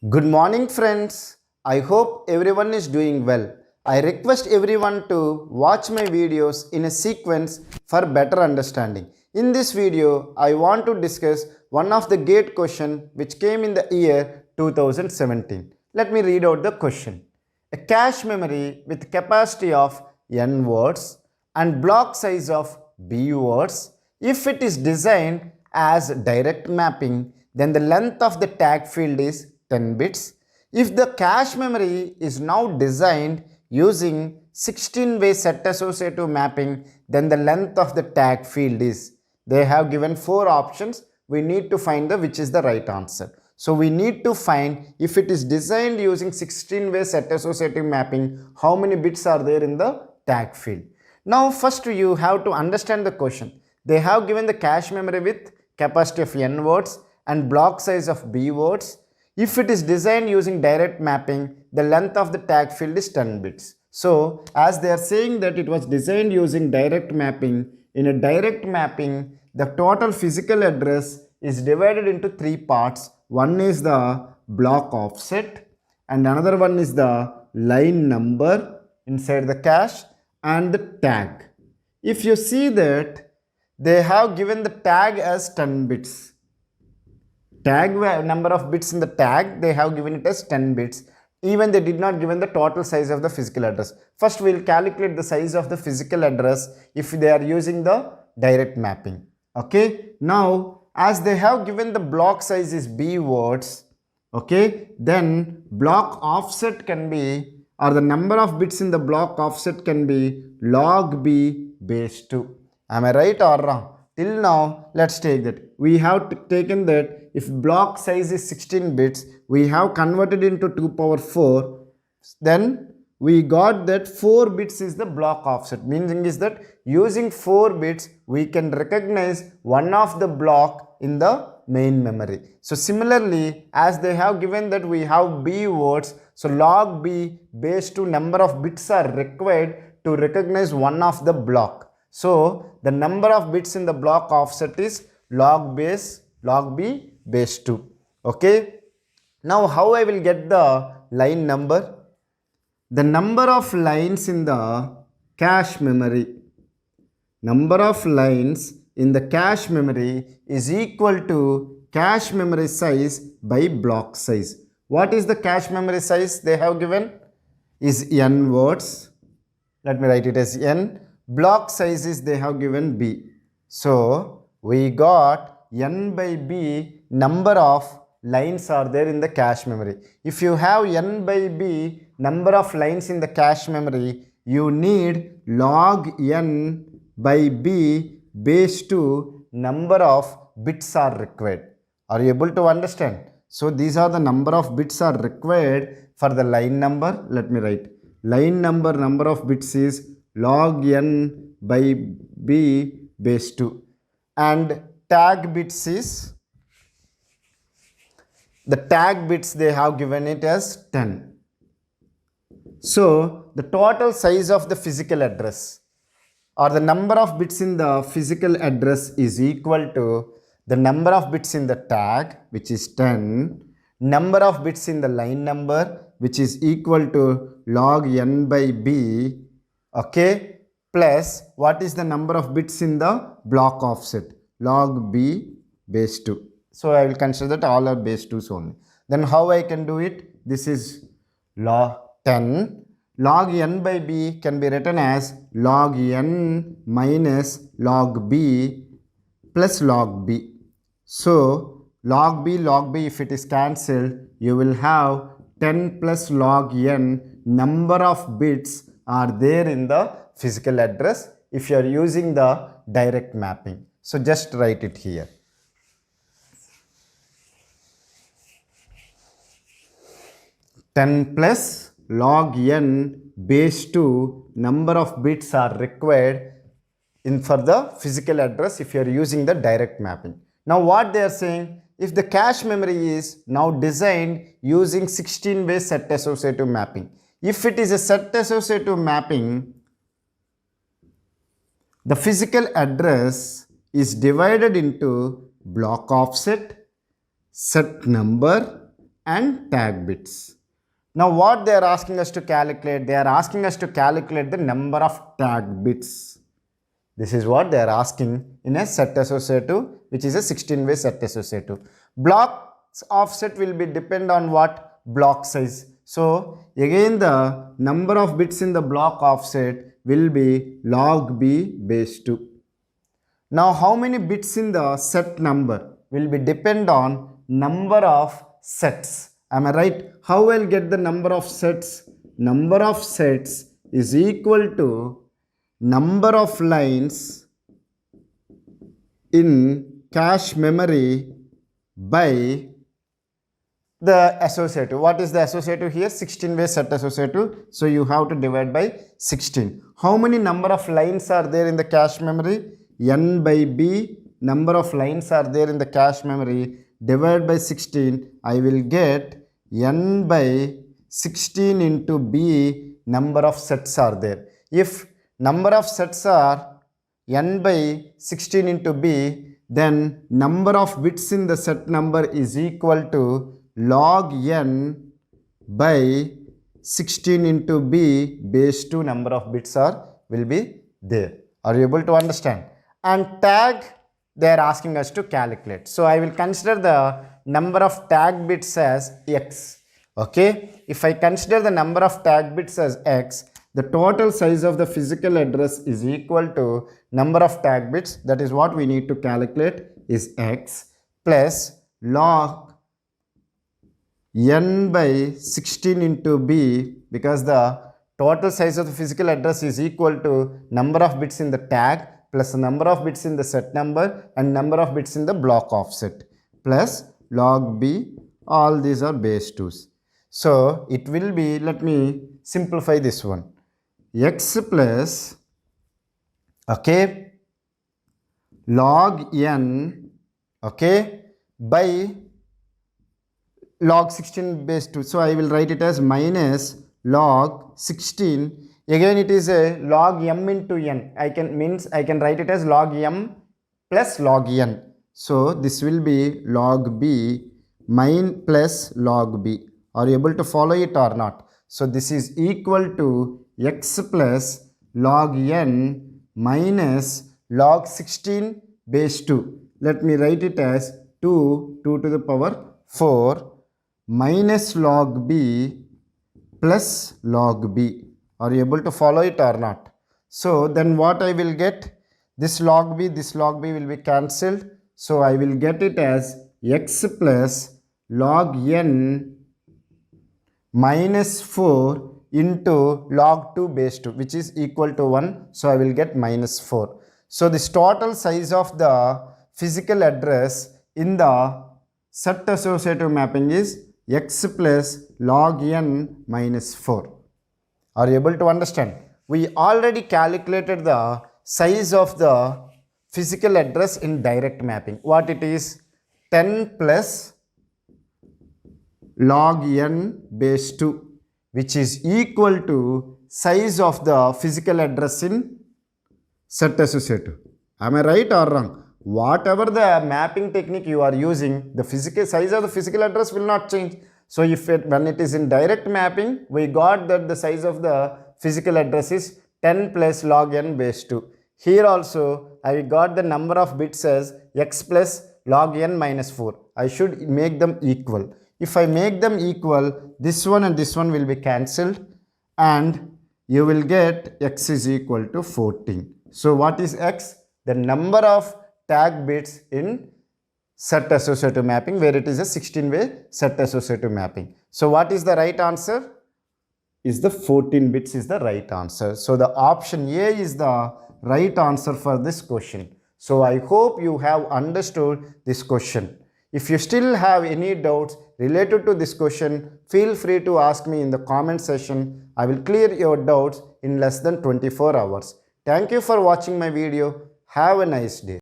Good morning, friends. I hope everyone is doing well. I request everyone to watch my videos in a sequence for better understanding. In this video, I want to discuss one of the GATE question which came in the year 2017. Let me read out the question. A cache memory with capacity of n words and block size of b words. If it is designed as direct mapping, then the length of the tag field is 10 bits. If the cache memory is now designed using 16-way set associative mapping, then the length of the tag field is. They have given 4 options. We need to find which is the right answer. So we need to find if it is designed using 16-way set associative mapping, how many bits are there in the tag field. Now first you have to understand the question. They have given the cache memory with capacity of n words and block size of b words. If it is designed using direct mapping, the length of the tag field is 10 bits. So as they are saying that it was designed using direct mapping, in a direct mapping, the total physical address is divided into 3 parts. One is the block offset and another one is the line number inside the cache and the tag. If you see that they have given the tag as 10 bits. Tag number of bits in the tag, they have given it as 10 bits. Even they did not given the total size of the physical address. First we will calculate the size of the physical address if they are using the direct mapping. Okay. Now as they have given the block size is b words, okay, then block offset can be, or the number of bits in the block offset can be log b base 2. Am I right or wrong? Till now, let's take that. We have taken that if block size is 16 bits, we have converted into 2 power 4. Then we got that 4 bits is the block offset. Meaning is that using 4 bits, we can recognize one of the block in the main memory. So similarly, as they have given that we have b words, so log b base 2 number of bits are required to recognize one of the block. So the number of bits in the block offset is log b base 2. Okay. Now how I will get the line number? The number of lines in the cache memory. Number of lines in the cache memory is equal to cache memory size by block size. What is the cache memory size they have given? Is n words. Let me write it as n. Block sizes they have given b. So we got n by b number of lines are there in the cache memory. If you have n by b number of lines in the cache memory, you need log n by b base 2 number of bits are required. Are you able to understand? So these are the number of bits are required for the line number. Let me write. Line number of bits is log n by b base 2 and tag bits is, the tag bits they have given it as 10. So the total size of the physical address or the number of bits in the physical address is equal to the number of bits in the tag, which is 10, number of bits in the line number, which is equal to log n by b, okay, plus what is the number of bits in the block offset? Log b base 2. So I will consider that all are base 2s only. Then how I can do it? This is log 10. Log n by b can be written as log n minus log b plus log b. So log b if it is cancelled, you will have 10 plus log n number of bits are there in the physical address if you are using the direct mapping. So just write it here. (10 + log n base 2) number of bits are required for the physical address if you are using the direct mapping. Now what they are saying, if the cache memory is now designed using 16-way set associative mapping. If it is a set associative mapping, the physical address is divided into block offset, set number and tag bits. Now what they are asking us to calculate? They are asking us to calculate the number of tag bits. This is what they are asking in a set associative, which is a 16-way set associative. Block's offset will be depend on what? Block size. So again the number of bits in the block offset will be log b base 2. Now how many bits in the set number will be depend on number of sets. Am I right? How I'll get the number of sets? Number of sets is equal to number of lines in cache memory by the associative. What is the associative here? 16-way set associative. So you have to divide by 16. How many number of lines are there in the cache memory? N by b number of lines are there in the cache memory. Divide by 16. I will get n by 16 into b number of sets are there. If number of sets are n by 16 into b, then number of bits in the set number is equal to log n by 16 into b base 2 number of bits will be there. Are you able to understand? And tag, they are asking us to calculate. So I will consider the number of tag bits as x. Okay, if I consider the number of tag bits as x, the total size of the physical address is equal to number of tag bits, that is what we need to calculate, is x plus log n by 16 into b, because the total size of the physical address is equal to number of bits in the tag plus the number of bits in the set number and number of bits in the block offset, plus log b, all these are base 2's. So it will be, let me simplify this one, x plus, okay, log n, okay, by log 16 base 2. So I will write it as minus log 16. Again it is a log m into n. I can write it as log m plus log n. So this will be log b plus log b. Are you able to follow it or not? So this is equal to x plus log n minus log 16 base 2. Let me write it as 2 to the power 4 minus log b plus log b. Are you able to follow it or not? So then what I will get? This log b will be cancelled. So I will get it as x plus log n minus 4 into log 2 base 2, which is equal to 1. So I will get minus 4. So this total size of the physical address in the set associative mapping is x plus log n minus 4. Are you able to understand? We already calculated the size of the physical address in direct mapping. What it is? 10 plus log n base 2, which is equal to size of the physical address in set associative. Am I right or wrong? Whatever the mapping technique you are using, the physical size of the physical address will not change. So when it is in direct mapping, we got that the size of the physical address is 10 plus log n base 2. Here also I got the number of bits as x plus log n minus 4. I should make them equal. If I make them equal, this one and this one will be cancelled and you will get x is equal to 14. So what is x? The number of tag bits in set associative mapping, where it is a 16-way set associative mapping. So what is the right answer? Is the 14 bits is the right answer. So the option A is the right answer for this question. So I hope you have understood this question. If you still have any doubts related to this question, feel free to ask me in the comment section. I will clear your doubts in less than 24 hours. Thank you for watching my video. Have a nice day.